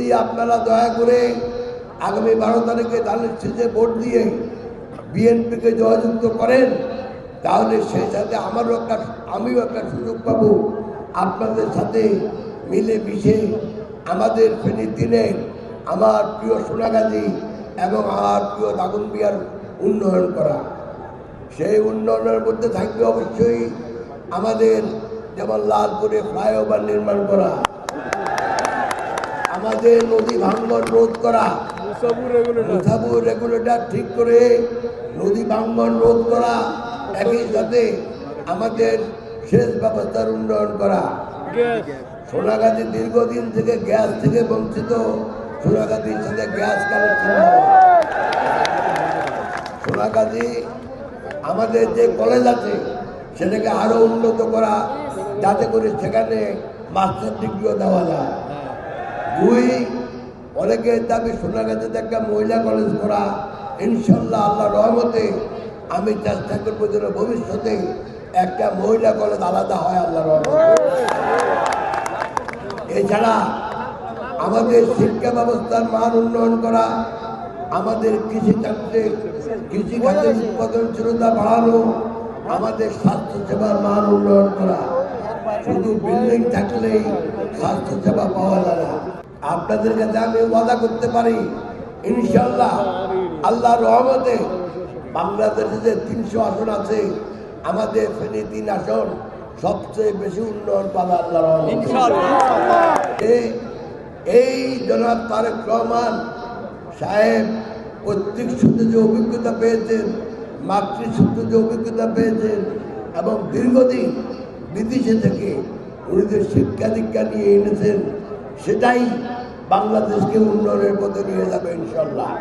যদি আপনারা দয়া করে আগামী 12 তারিখে ধানের শীষে ভোট দিয়ে বিএনপিকে জয়যুক্ত করেন, তাহলে সেই সাথে আমিও একটা সুযোগ পাবো আপনাদের সাথে মিলে মিশে আমাদের ফেনী দিনের আমার প্রিয় সোনাগাজী এবং আমার প্রিয় দাগনভূঞার উন্নয়ন করা। সেই উন্নয়নের মধ্যে থাকবে অবশ্যই আমাদের যেমন লালপুরে ফ্লাইওভার নির্মাণ করা, আমাদের নদী ভাঙ্গন রোধ করা, মুসাবু রেগুলেটর ঠিক করে নদী ভাঙ্গন রোধ করা, একই সাথে আমাদের সেচ ব্যবস্থার উন্নয়ন করা। সোনাগাজী দীর্ঘদিন থেকে গ্যাস থেকে বঞ্চিত, সোনাগাজীর সাথে গ্যাস কানেকশন। সোনাগাজী আমাদের যে কলেজ আছে সেটাকে আরো উন্নত করা, যাতে করে সেখানে মাস্টার ডিগ্রিও দেওয়া যায়। দুই, অনেকের দাবি সোনাগাজীতে একটা মহিলা কলেজ করা। ইনশাল্লাহ আল্লাহর রহমতে আমি চেষ্টা করবো যেন ভবিষ্যতে একটা মহিলা কলেজ আলাদা হয় আল্লাহর রহমতে। এছাড়া আমাদের শিক্ষা ব্যবস্থার মান উন্নয়ন করা, আমাদের কৃষিখাতের উৎপাদনশীলতা বাড়ানো, আমাদের স্বাস্থ্যসেবার মান উন্নয়ন করা। শুধু বিল্ডিং থাকলেই স্বাস্থ্যসেবা পাওয়া যায় না। আপনাদের কাছে আমি ওয়াদা করতে পারি ইনশাল্লাহ আল্লাহর রহমতে বাংলাদেশে যে 300 আসন আছে, আমাদের ফেনী 3 আসন সবচেয়ে বেশি উন্নয়ন পাবে আল্লাহর রহমতে। এই জনাব তারেক রহমান সাহেব পৈতৃক সূত্রে যে অভিজ্ঞতা পেয়েছেন, মাতৃসূত্রে যে অভিজ্ঞতা পেয়েছেন এবং দীর্ঘদিন বিদেশে থেকে উনি যে শিক্ষা দীক্ষা নিয়ে এনেছেন, সেটাই বাংলাদেশকে উন্নয়নের পথে নিয়ে যাবে ইনশাল্লাহ।